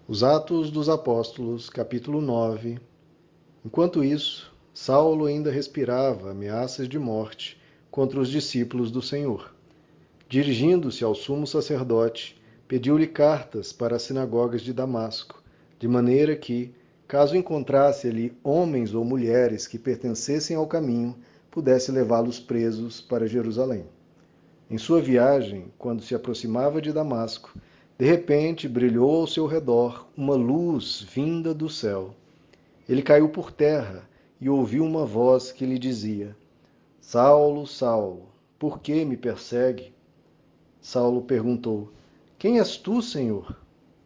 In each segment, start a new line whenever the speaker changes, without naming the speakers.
Os Atos dos Apóstolos, capítulo 9. Enquanto isso, Saulo ainda respirava ameaças de morte contra os discípulos do Senhor. Dirigindo-se ao sumo sacerdote, pediu-lhe cartas para as sinagogas de Damasco, de maneira que, caso encontrasse ali homens ou mulheres que pertencessem ao caminho, pudesse levá-los presos para Jerusalém. Em sua viagem, quando se aproximava de Damasco, de repente brilhou ao seu redor uma luz vinda do céu. Ele caiu por terra e ouviu uma voz que lhe dizia: Saulo, Saulo, por que me persegue? Saulo perguntou: Quem és tu, Senhor?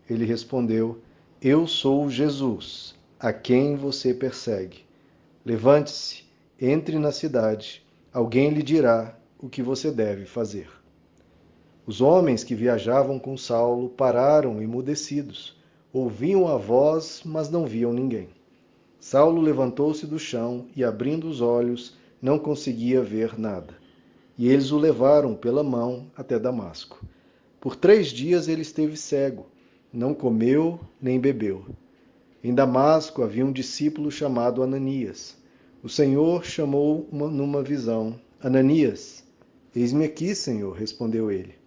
Ele respondeu: Eu sou Jesus, a quem você persegue. Levante-se, entre na cidade, alguém lhe dirá o que você deve fazer. Os homens que viajavam com Saulo pararam emudecidos. Ouviam a voz, mas não viam ninguém. Saulo levantou-se do chão e, abrindo os olhos, não conseguia ver nada. E eles o levaram pela mão até Damasco. Por 3 dias ele esteve cego, não comeu nem bebeu. Em Damasco havia um discípulo chamado Ananias. O Senhor chamou numa visão: Ananias. Eis-me aqui, Senhor, respondeu ele.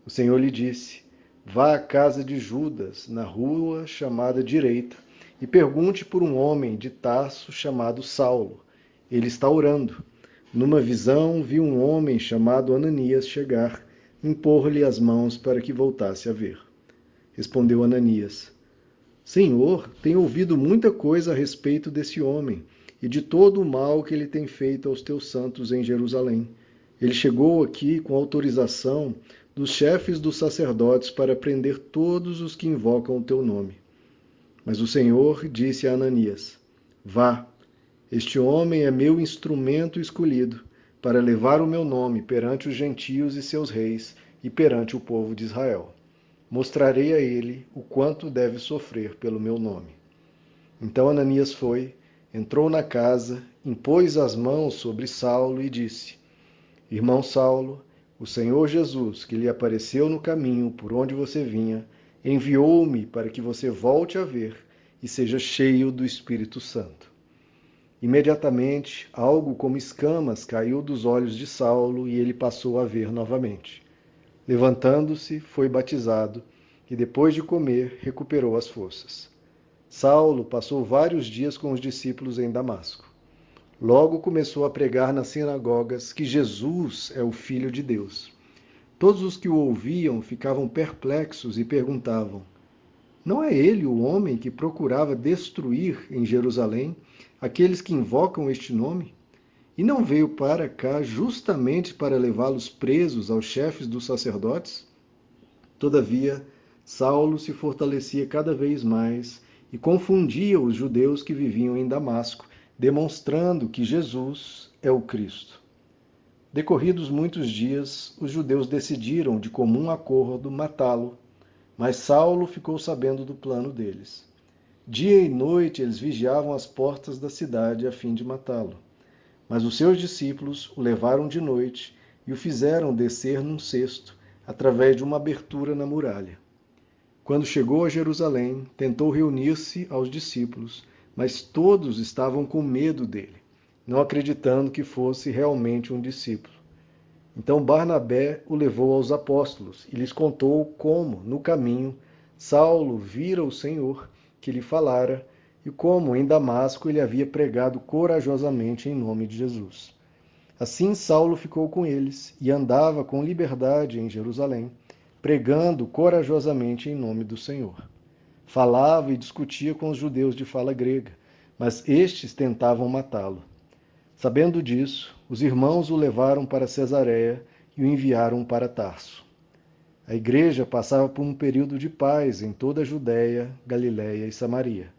O Senhor lhe disse: Vá à casa de Judas, na rua chamada Direita, e pergunte por um homem de Tarso chamado Saulo. Ele está orando. Numa visão, viu um homem chamado Ananias chegar, impor-lhe as mãos para que voltasse a ver. Respondeu Ananias: Senhor, tenho ouvido muita coisa a respeito desse homem e de todo o mal que ele tem feito aos teus santos em Jerusalém. Ele chegou aqui com autorização dos chefes dos sacerdotes para prender todos os que invocam o teu nome. Mas o Senhor disse a Ananias: Vá, este homem é meu instrumento escolhido para levar o meu nome perante os gentios e seus reis e perante o povo de Israel. Mostrarei a ele o quanto deve sofrer pelo meu nome. Então Ananias foi, entrou na casa, impôs as mãos sobre Saulo e disse: Irmão Saulo, o Senhor Jesus, que lhe apareceu no caminho por onde você vinha, enviou-me para que você volte a ver e seja cheio do Espírito Santo. Imediatamente, algo como escamas caiu dos olhos de Saulo e ele passou a ver novamente. Levantando-se, foi batizado e, depois de comer, recuperou as forças. Saulo passou vários dias com os discípulos em Damasco. Logo começou a pregar nas sinagogas que Jesus é o Filho de Deus. Todos os que o ouviam ficavam perplexos e perguntavam: Não é ele o homem que procurava destruir em Jerusalém aqueles que invocam este nome? E não veio para cá justamente para levá-los presos aos chefes dos sacerdotes? Todavia, Saulo se fortalecia cada vez mais e confundia os judeus que viviam em Damasco, demonstrando que Jesus é o Cristo. Decorridos muitos dias, os judeus decidiram de comum acordo matá-lo, mas Saulo ficou sabendo do plano deles. Dia e noite eles vigiavam as portas da cidade a fim de matá-lo. Mas os seus discípulos o levaram de noite e o fizeram descer num cesto, através de uma abertura na muralha. Quando chegou a Jerusalém, tentou reunir-se aos discípulos, mas todos estavam com medo dele, não acreditando que fosse realmente um discípulo. Então Barnabé o levou aos apóstolos e lhes contou como, no caminho, Saulo vira o Senhor, que lhe falara, e como em Damasco ele havia pregado corajosamente em nome de Jesus. Assim Saulo ficou com eles e andava com liberdade em Jerusalém, pregando corajosamente em nome do Senhor. Falava e discutia com os judeus de fala grega, mas estes tentavam matá-lo. Sabendo disso, os irmãos o levaram para Cesareia e o enviaram para Tarso. A igreja passava por um período de paz em toda a Judéia, Galiléia e Samaria.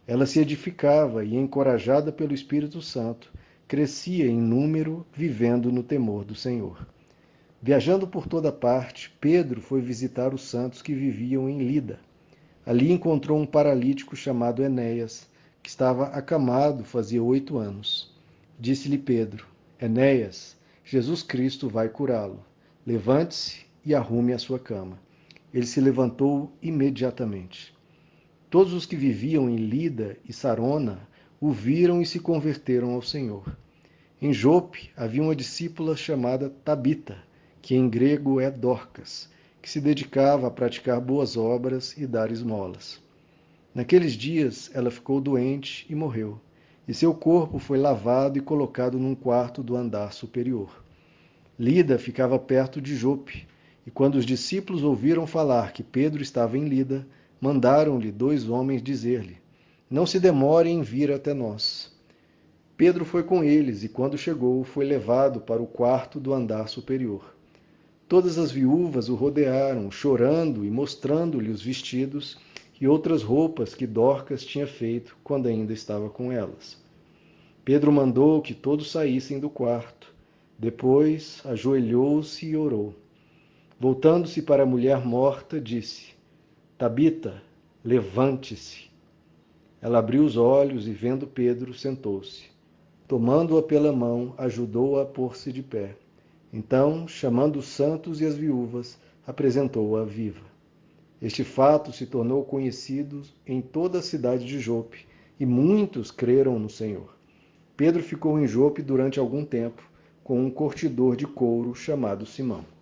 Ela se edificava e, encorajada pelo Espírito Santo, crescia em número, vivendo no temor do Senhor. Viajando por toda parte, Pedro foi visitar os santos que viviam em Lida. Ali encontrou um paralítico chamado Enéas, que estava acamado fazia 8 anos. Disse-lhe Pedro: Enéas, Jesus Cristo vai curá-lo. Levante-se e arrume a sua cama. Ele se levantou imediatamente. todos os que viviam em Lida e Sarona o viram e se converteram ao Senhor. Em Jope havia uma discípula chamada Tabita, que em grego é Dorcas, que se dedicava a praticar boas obras e dar esmolas. Naqueles dias ela ficou doente e morreu, e seu corpo foi lavado e colocado num quarto do andar superior. Lida ficava perto de Jope, e quando os discípulos ouviram falar que Pedro estava em Lida, mandaram-lhe 2 homens dizer-lhe: Não se demore em vir até nós. Pedro foi com eles e, quando chegou, foi levado para o quarto do andar superior. Todas as viúvas o rodearam, chorando e mostrando-lhe os vestidos e outras roupas que Dorcas tinha feito quando ainda estava com elas. Pedro mandou que todos saíssem do quarto. Depois, ajoelhou-se e orou. Voltando-se para a mulher morta, disse: Tabita, levante-se. Ela abriu os olhos e, vendo Pedro, sentou-se. Tomando-a pela mão, ajudou-a a pôr-se de pé. Então, chamando os santos e as viúvas, apresentou-a viva. Este fato se tornou conhecido em toda a cidade de Jope, e muitos creram no Senhor. Pedro ficou em Jope durante algum tempo, com um curtidor de couro chamado Simão.